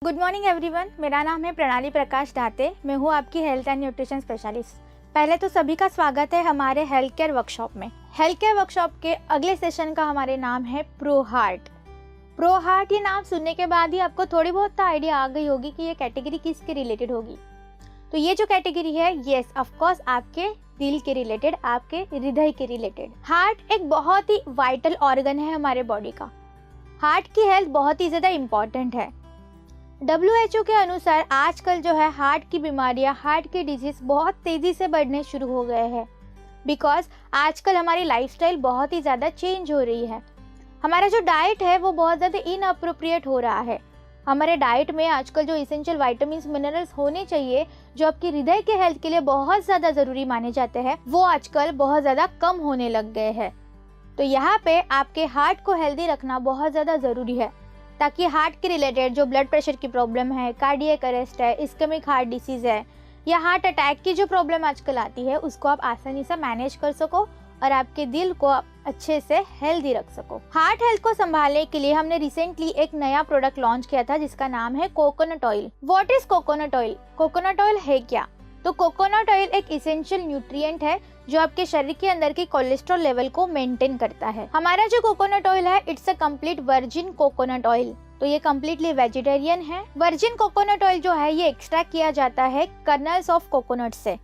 Good morning everyone, मेरा नाम है प्रणाली प्रकाश दाते। मैं हूँ आपकी हेल्थ एंड न्यूट्रिशन स्पेशलिस्ट। पहले तो सभी का स्वागत है हमारे हेल्थ केयर वर्कशॉप में। हेल्थ केयर वर्कशॉप के अगले सेशन का हमारे नाम है प्रो हार्ट। प्रो हार्ट ये नाम सुनने के बाद ही आपको थोड़ी बहुत आइडिया आ गई होगी कि ये कैटेगरी किसके रिलेटेड होगी। तो ये जो कैटेगरी है, यस ऑफ कोर्स आपके दिल के रिलेटेड, आपके हृदय के रिलेटेड। हार्ट एक बहुत ही वाइटल ऑर्गन है हमारे बॉडी का। हार्ट की हेल्थ बहुत ही ज़्यादा इम्पॉर्टेंट है। WHO के अनुसार आजकल जो है हार्ट की बीमारियां, हार्ट की डिजीज बहुत तेज़ी से बढ़ने शुरू हो गए हैं। बिकॉज आजकल हमारी लाइफस्टाइल बहुत ही ज़्यादा चेंज हो रही है। हमारा जो डाइट है वो बहुत ज़्यादा इनअप्रोप्रिएट हो रहा है। हमारे डाइट में आजकल जो इसेंशियल विटामिन मिनरल्स होने चाहिए, जो आपके हृदय के हेल्थ के लिए बहुत ज़्यादा ज़रूरी माने जाते हैं, वो आजकल बहुत ज़्यादा कम होने लग गए हैं। तो यहाँ पे आपके हार्ट को हेल्दी रखना बहुत ज़्यादा ज़रूरी है, ताकि हार्ट के रिलेटेड जो ब्लड प्रेशर की प्रॉब्लम है, कार्डियक अरेस्ट है, इस्केमिक हार्ट डिसीज़ है या हार्ट अटैक की जो प्रॉब्लम आजकल आती है, उसको आप आसानी से मैनेज कर सको और आपके दिल को अच्छे से हेल्दी रख सको। हार्ट हेल्थ को संभालने के लिए हमने रिसेंटली एक नया प्रोडक्ट लॉन्च किया था जिसका नाम है coconut oil. What is coconut oil? Coconut oil है क्या? तो कोकोनट ऑयल एक इसेंशियल न्यूट्रिएंट है जो आपके शरीर के अंदर की कोलेस्ट्रॉल लेवल को मेंटेन करता है। हमारा जो कोकोनट ऑयल है, it's a complete virgin coconut oil. तो ये कम्प्लीटली वेजिटेरियन है। वर्जिन कोकोनट ऑयल जो है ये एक्सट्रैक्ट किया जाता है कर्नल्स ऑफ कोकोनट से,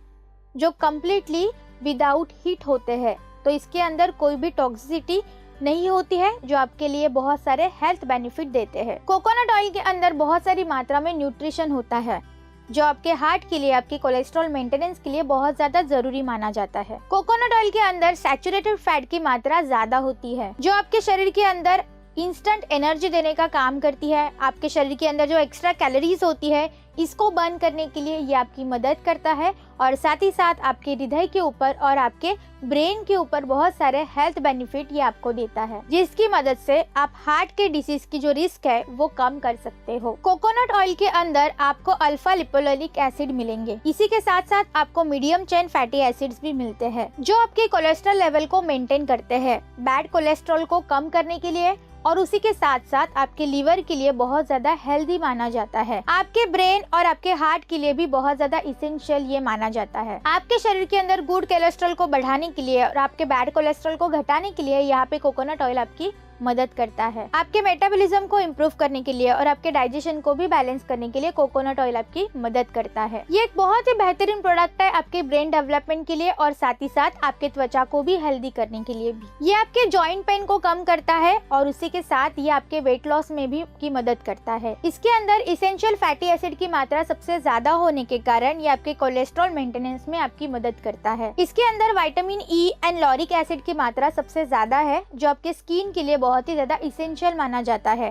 जो कम्प्लीटली विदाउट हीट होते हैं। तो इसके अंदर कोई भी टॉक्सिसिटी नहीं होती है, जो आपके लिए बहुत सारे हेल्थ बेनिफिट देते हैं। कोकोनट ऑयल के अंदर बहुत सारी मात्रा में न्यूट्रिशन होता है, जो आपके हार्ट के लिए, आपकी कोलेस्ट्रॉल मेंटेनेंस के लिए बहुत ज्यादा जरूरी माना जाता है। कोकोनट ऑयल के अंदर सैचुरेटेड फैट की मात्रा ज्यादा होती है, जो आपके शरीर के अंदर इंस्टेंट एनर्जी देने का काम करती है। आपके शरीर के अंदर जो एक्स्ट्रा कैलोरीज होती है, इसको बर्न करने के लिए ये आपकी मदद करता है और साथ ही साथ आपके हृदय के ऊपर और आपके ब्रेन के ऊपर बहुत सारे हेल्थ बेनिफिट ये आपको देता है, जिसकी मदद से आप हार्ट के डिसीज की जो रिस्क है वो कम कर सकते हो। कोकोनट ऑयल के अंदर आपको अल्फा लिपोलेनिक एसिड मिलेंगे। इसी के साथ साथ आपको मीडियम चेन फैटी एसिड्स भी मिलते हैं, जो आपके कोलेस्ट्रॉल लेवल को मेंटेन करते हैं, बैड कोलेस्ट्रॉल को कम करने के लिए, और उसी के साथ साथ आपके लीवर के लिए बहुत ज्यादा हेल्दी माना जाता है। आपके ब्रेन और आपके हार्ट के लिए भी बहुत ज्यादा इसेंशियल ये माना जाता है। आपके शरीर के अंदर गुड कोलेस्ट्रॉल को बढ़ाने के लिए और आपके बैड कोलेस्ट्रॉल को घटाने के लिए यहाँ पे कोकोनट ऑयल आपकी मदद करता है। आपके मेटाबॉलिज्म को इम्प्रूव करने के लिए और आपके डाइजेशन को भी बैलेंस करने के लिए कोकोनट ऑयल आपकी मदद करता है। ये एक बहुत ही बेहतरीन प्रोडक्ट है आपके ब्रेन डेवलपमेंट के लिए और साथ ही साथ आपके त्वचा को भी हेल्दी करने के लिए भी। ये आपके जॉइंट पेन को कम करता है और उसी के साथ ये आपके वेट लॉस में भी की मदद करता है। इसके अंदर इसेंशियल फैटी एसिड की मात्रा सबसे ज्यादा होने के कारण ये आपके कोलेस्ट्रॉल मेंटेनेंस में आपकी मदद करता है। इसके अंदर vitamin E and lauric acid की मात्रा सबसे ज्यादा है, जो आपके स्किन के लिए बहुत ही ज्यादा इसेंशियल माना जाता है।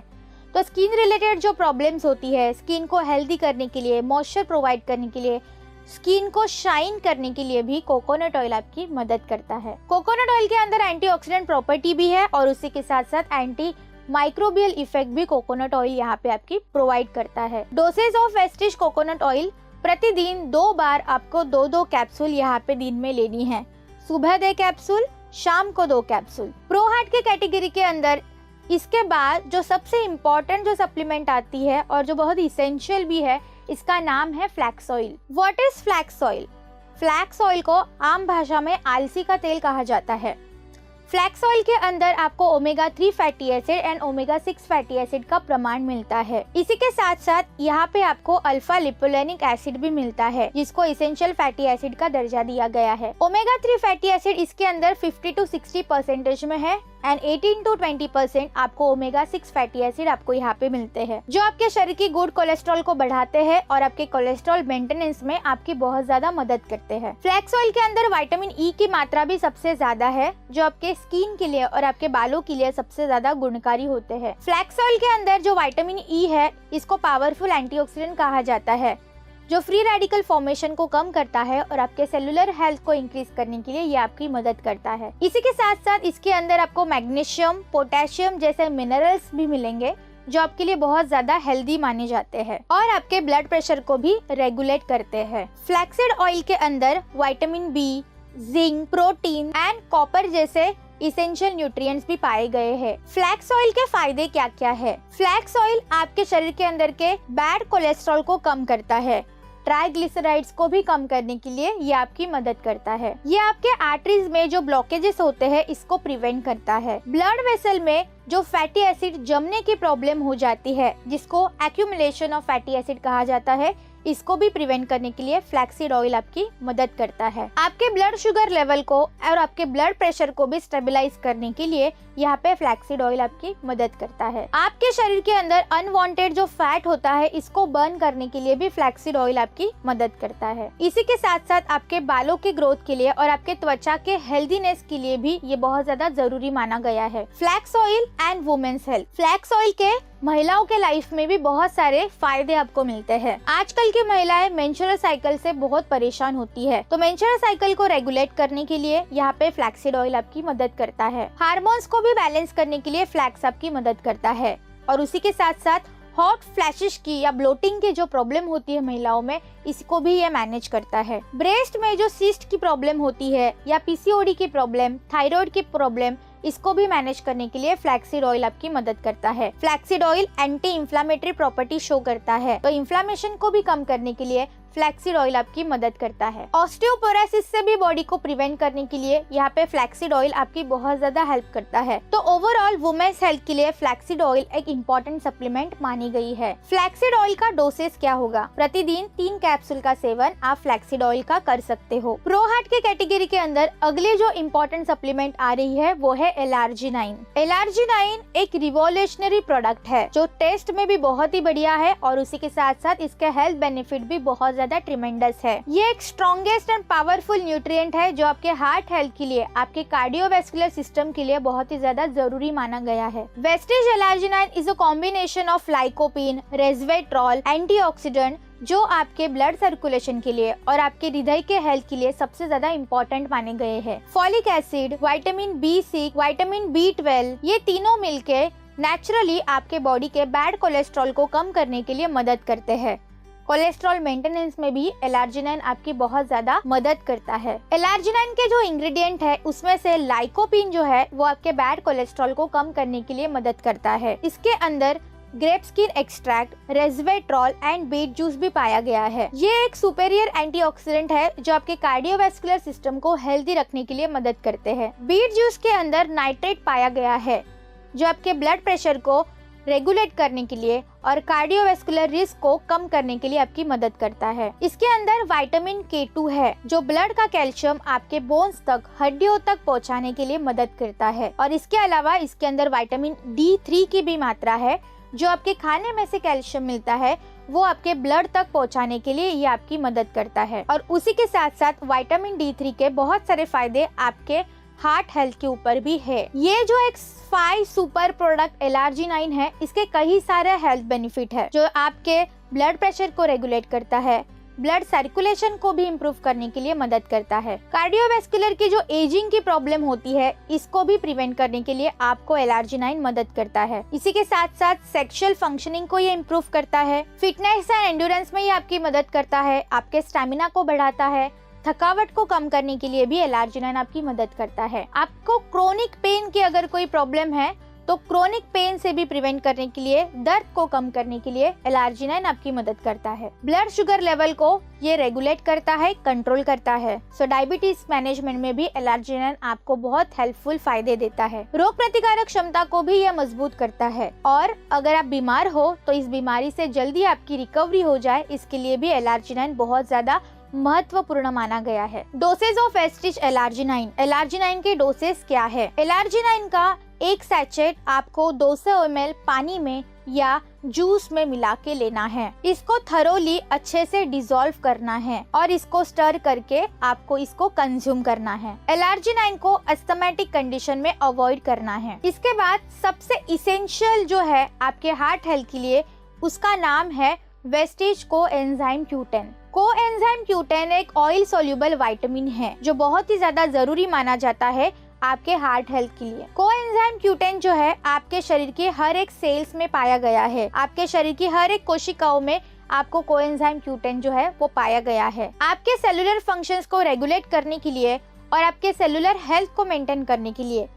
तो स्किन रिलेटेड जो प्रॉब्लम्स होती है, स्किन को हेल्दी करने के लिए, मॉइस्चर प्रोवाइड करने के लिए, स्किन को शाइन करने के लिए भी कोकोनट ऑयल आपकी मदद करता है। कोकोनट ऑयल के अंदर एंटीऑक्सीडेंट प्रॉपर्टी भी है और उसी के साथ साथ एंटी माइक्रोबियल इफेक्ट भी कोकोनट ऑयल यहाँ पे आपकी प्रोवाइड करता है। Dosage of wastage coconut oil प्रतिदिन 2 बार आपको 2-2 कैप्सूल यहाँ पे दिन में लेनी है। सुबह 2 कैप्सूल, शाम को 2 कैप्सूल। प्रो हार्ट के कैटेगरी के अंदर इसके बाद जो सबसे इम्पोर्टेंट जो सप्लीमेंट आती है और जो बहुत इसेंशियल भी है, इसका नाम है flax oil. What is flax oil? Flax oil को आम भाषा में आलसी का तेल कहा जाता है। फ्लैक्स ऑयल के अंदर आपको omega 3 fatty acid and omega 6 fatty acid का प्रमाण मिलता है। इसी के साथ साथ यहाँ पे आपको अल्फा लिपोलेनिक एसिड भी मिलता है, जिसको इसेंशियल फैटी एसिड का दर्जा दिया गया है। ओमेगा 3 फैटी एसिड इसके अंदर 50 to 60% में है एंड 18 to 20% आपको ओमेगा 6 फैटी एसिड आपको यहाँ पे मिलते हैं, जो आपके शरीर की गुड कोलेस्ट्रॉल को बढ़ाते हैं और आपके कोलेस्ट्रॉल मेंटेनेंस में आपकी बहुत ज्यादा मदद करते हैं। फ्लैक्स ऑयल के अंदर विटामिन ई की मात्रा भी सबसे ज्यादा है, जो आपके स्किन के लिए और आपके बालों के लिए सबसे ज्यादा गुणकारी होते हैं। फ्लैक्स ऑयल के अंदर जो विटामिन ई है, इसको पावरफुल एंटीऑक्सीडेंट कहा जाता है, जो फ्री रेडिकल फॉर्मेशन को कम करता है और आपके सेलुलर हेल्थ को इंक्रीज करने के लिए ये आपकी मदद करता है। इसी के साथ साथ इसके अंदर आपको मैग्नीशियम, पोटेशियम जैसे मिनरल्स भी मिलेंगे, जो आपके लिए बहुत ज्यादा हेल्दी माने जाते हैं और आपके ब्लड प्रेशर को भी रेगुलेट करते हैं। फ्लैक्सीड ऑयल के अंदर vitamin B, zinc, protein and copper जैसे इसेंशियल न्यूट्रिएंट्स भी पाए गए हैं। फ्लैक्स ऑयल के फायदे क्या क्या है? फ्लैक्स ऑयल आपके शरीर के अंदर के बैड कोलेस्ट्रॉल को कम करता है, ट्राइग्लिसराइड्स को भी कम करने के लिए ये आपकी मदद करता है। ये आपके आर्टरीज में जो ब्लॉकेजेस होते हैं इसको प्रिवेंट करता है। ब्लड वेसल में जो फैटी एसिड जमने की प्रॉब्लम हो जाती है, जिसको एक्यूमुलेशन ऑफ फैटी एसिड कहा जाता है, इसको भी प्रिवेंट करने के लिए फ्लैक्सीड ऑयल आपकी मदद करता है। आपके ब्लड शुगर लेवल को और आपके ब्लड प्रेशर को भी स्टेबलाइज करने के लिए यहाँ पे फ्लैक्सीड ऑयल आपकी मदद करता है। आपके शरीर के अंदर अनवांटेड जो फैट होता है इसको बर्न करने के लिए भी फ्लैक्सीड ऑयल आपकी मदद करता है। इसी के साथ साथ आपके बालों के ग्रोथ के लिए और आपके त्वचा के हेल्दीनेस के लिए भी ये बहुत ज्यादा जरूरी माना गया है। Flax oil and women's health. Flax oil के महिलाओं के लाइफ में भी बहुत सारे फायदे आपको मिलते हैं। आजकल की महिलाएं मेंस्ट्रुअल साइकिल से बहुत परेशान होती है, तो मेंस्ट्रुअल साइकिल को रेगुलेट करने के लिए यहाँ पे फ्लैक्सीड ऑयल आपकी मदद करता है। हार्मोन्स को भी बैलेंस करने के लिए फ्लैक्स आपकी मदद करता है। और उसी के साथ साथ हॉट फ्लैशेस की या ब्लोटिंग की जो प्रॉब्लम होती है महिलाओं में, इसको भी ये मैनेज करता है। ब्रेस्ट में जो सिस्ट की प्रॉब्लम होती है या पीसीओडी की प्रॉब्लम, थायराइड की प्रॉब्लम, इसको भी मैनेज करने के लिए फ्लैक्सीड ऑयल आपकी मदद करता है। Flaxseed oil anti inflammatory property show करता है, तो इन्फ्लेमेशन को भी कम करने के लिए फ्लैक्सीड ऑयल आपकी मदद करता है। ऑस्टियोपोरोसिस से भी बॉडी को प्रिवेंट करने के लिए यहाँ पे फ्लैक्सीड ऑयल आपकी बहुत ज्यादा हेल्प करता है। तो ओवरऑल वुमेन्स हेल्थ के लिए फ्लैक्सीड ऑयल एक इम्पोर्टेंट सप्लीमेंट मानी गई है। फ्लैक्सीड ऑयल का डोसेज क्या होगा? प्रतिदिन 3 कैप्सूल का सेवन आप फ्लैक्सीड ऑयल का कर सकते हो। प्रो हार्ट के कैटेगरी के अंदर अगले जो इम्पोर्टेंट सप्लीमेंट आ रही है वो है L-arginine। L-arginine एक रिवोल्यूशनरी प्रोडक्ट है जो टेस्ट में भी बहुत ही बढ़िया है और उसी के साथ साथ इसके हेल्थ बेनिफिट भी बहुत ज्यादा ट्रिमेंडस है। ये एक स्ट्रॉन्गेस्ट एंड पावरफुल न्यूट्रिएंट है जो आपके हार्ट हेल्थ के लिए, आपके कार्डियोवैस्कुलर सिस्टम के लिए बहुत ही ज्यादा जरूरी माना गया है। Wastage L-arginine is a combination of lycopene, resveratrol, antioxidant जो आपके ब्लड सर्कुलेशन के लिए और आपके हृदय के हेल्थ के लिए सबसे ज्यादा इम्पोर्टेंट माने गए हैं। Folic acid, vitamin B6, vitamin B12, ये तीनों मिलके नेचुरली आपके बॉडी के बैड कोलेस्ट्रॉल को कम करने के लिए मदद करते हैं। कोलेस्ट्रॉल मेंटेनेंस में भी L-arginine आपकी बहुत ज्यादा मदद करता है। L-arginine के जो इंग्रेडिएंट है उसमें से लाइकोपीन जो है वो आपके बैड कोलेस्ट्रॉल को कम करने के लिए मदद करता है। इसके अंदर grape skin extract, resveratrol and beet juice भी पाया गया है। ये एक सुपेरियर एंटीऑक्सीडेंट है जो आपके कार्डियोवैस्कुलर सिस्टम को हेल्दी रखने के लिए मदद करते हैं। बीट जूस के अंदर नाइट्रेट पाया गया है जो आपके ब्लड प्रेशर को रेगुलेट करने के लिए और कार्डियोवैस्कुलर रिस्क को कम करने के लिए आपकी मदद करता है। इसके अंदर विटामिन K2 है जो ब्लड का कैल्शियम आपके बोन्स तक, हड्डियों तक पहुंचाने के लिए मदद करता है। और इसके अलावा इसके अंदर विटामिन D3 की भी मात्रा है जो आपके खाने में से कैल्शियम मिलता है वो आपके ब्लड तक पहुंचाने के लिए ये आपकी मदद करता है। और उसी के साथ साथ विटामिन D3 के बहुत सारे फायदे आपके हार्ट हेल्थ के ऊपर भी है। ये जो एक 5 सुपर प्रोडक्ट L-arginine है, इसके कई सारे हेल्थ बेनिफिट है जो आपके ब्लड प्रेशर को रेगुलेट करता है, ब्लड सर्कुलेशन को भी इम्प्रूव करने के लिए मदद करता है। कार्डियोवैस्कुलर की जो एजिंग की प्रॉब्लम होती है इसको भी प्रिवेंट करने के लिए आपको L-arginine मदद करता है। इसी के साथ साथ सेक्सुअल फंक्शनिंग को ये इम्प्रूव करता है, फिटनेस एंड एंड्योरेंस में ये आपकी मदद करता है, आपके स्टेमिना को बढ़ाता है, थकावट को कम करने के लिए भी L-arginine आपकी मदद करता है। आपको क्रोनिक पेन की अगर कोई प्रॉब्लम है तो क्रोनिक पेन से भी प्रिवेंट करने के लिए, दर्द को कम करने के लिए L-arginine आपकी मदद करता है। ब्लड शुगर लेवल को ये रेगुलेट करता है, कंट्रोल करता है। सो डायबिटीज मैनेजमेंट में भी L-arginine आपको बहुत हेल्पफुल फायदे देता है। रोग प्रतिकारक क्षमता को भी ये मजबूत करता है और अगर आप बीमार हो तो इस बीमारी से जल्दी आपकी रिकवरी हो जाए, इसके लिए भी L-arginine बहुत ज्यादा महत्वपूर्ण माना गया है। डोसेज ऑफ वेस्टेज L-arginine के डोसेज क्या है? L-arginine का एक सैचेट आपको 200 ml पानी में या जूस में मिला के लेना है। इसको थरोली अच्छे से डिसॉल्व करना है और इसको स्टर करके आपको इसको कंज्यूम करना है। L-arginine को अस्थमैटिक कंडीशन में अवॉइड करना है। इसके बाद सबसे इसेंशियल जो है आपके हार्ट हेल्थ के लिए, उसका नाम है wastage coenzyme Q10। Coenzyme Q10 एक ऑयल सोल्यूबल विटामिन है जो बहुत ही ज्यादा जरूरी माना जाता है आपके हार्ट हेल्थ के लिए। कोएंजाइम Q10 जो है आपके शरीर के हर एक सेल्स में पाया गया है। आपके शरीर की हर एक कोशिकाओं में आपको कोएंजाइम Q10 जो है वो पाया गया है। आपके सेलुलर फंक्शंस को रेगुलेट करने के लिए और आपके सेलुलर हेल्थ को मेंटेन करने के लिए,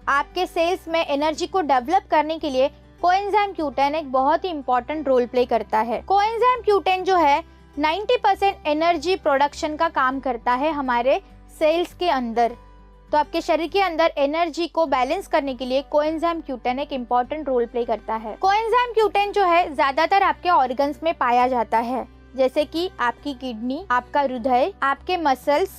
आपके सेल्स में एनर्जी को डेवलप करने के लिए कोएंजाइम Q10 एक बहुत ही इंपॉर्टेंट रोल प्ले करता है। कोएंजाइम Q10 जो है 90% एनर्जी प्रोडक्शन का काम करता है हमारे सेल्स के अंदर। तो आपके शरीर के अंदर एनर्जी को बैलेंस करने के लिए कोएंजाइम Q10 एक इम्पॉर्टेंट रोल प्ले करता है। कोएंजाइम Q10 जो है ज्यादातर आपके ऑर्गन्स में पाया जाता है, जैसे कि आपकी किडनी, आपका हृदय, आपके मसल्स,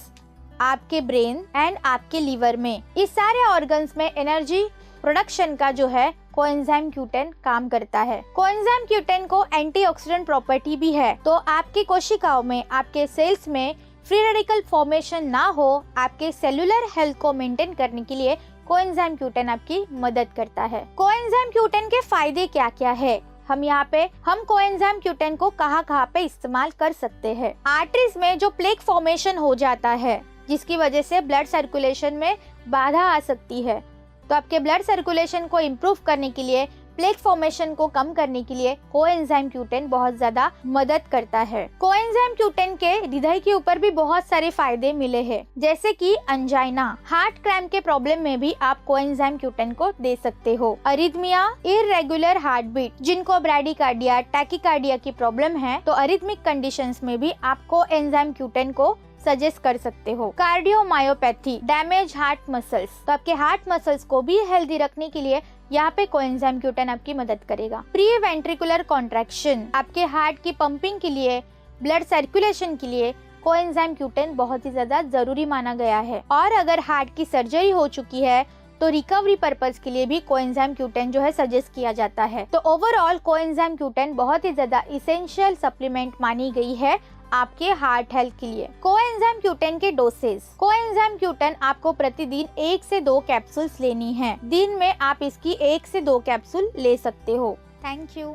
आपके ब्रेन एंड आपके लीवर में। इस सारे ऑर्गन्स में एनर्जी प्रोडक्शन का जो है कोएंजाइम Q10 काम करता है। कोएंजाइम Q10 को एंटीऑक्सीडेंट प्रॉपर्टी भी है, तो आपकी कोशिकाओं में, आपके सेल्स में फ्री रेडिकल फॉर्मेशन ना हो, आपके सेलुलर हेल्थ को मेंटेन करने के लिए कोएंजाइम Q10 आपकी मदद करता है। कोएंजाइम Q10 के फायदे क्या क्या है, हम कोएंजाइम Q10 को कहाँ पे इस्तेमाल कर सकते हैं। आर्टरीज में जो प्लेक फॉर्मेशन हो जाता है, जिसकी वजह से ब्लड सर्कुलेशन में बाधा आ सकती है, तो आपके ब्लड सर्कुलेशन को इम्प्रूव करने के लिए, प्लेक फॉर्मेशन को कम करने के लिए कोएंजाइम Q10 बहुत ज्यादा मदद करता है। कोएंजाइम Q10 के हृदय के ऊपर भी बहुत सारे फायदे मिले हैं, जैसे कि अंजाइना, हार्ट क्रैम्प के प्रॉब्लम में भी आप कोएंजाइम Q10 को दे सकते हो। अरिथमिया, इररेगुलर हार्ट बीट, जिनको ब्रैडीकार्डिया, टैकीकार्डिया की प्रॉब्लम है, तो अरिथमिक कंडीशंस में भी आप कोएंजाइम Q10 को सजेस्ट कर सकते हो। कार्डियोमायोपैथी, डैमेज हार्ट मसल्स, तो आपके हार्ट मसल्स को भी हेल्दी रखने के लिए यहाँ पे कोएंजाइम Q10 आपकी मदद करेगा। प्री वेंट्रिकुलर कॉन्ट्रैक्शन, आपके हार्ट की पंपिंग के लिए, ब्लड सर्कुलेशन के लिए कोएंजाइम Q10 बहुत ही ज्यादा जरूरी माना गया है। और अगर हार्ट की सर्जरी हो चुकी है तो रिकवरी पर्पज के लिए भी कोएंजाइम Q10 जो है सजेस्ट किया जाता है। तो ओवरऑल कोएंजाइम Q10 बहुत ही ज्यादा इसेंशियल सप्लीमेंट मानी गई है आपके हार्ट हेल्थ के लिए। कोएंजाइम Q10 के डोसेज, कोएंजाइम Q10 आपको प्रतिदिन 1 से 2 कैप्सूल्स लेनी है। दिन में आप इसकी 1 से 2 कैप्सूल ले सकते हो। Thank you,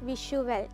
wish you well.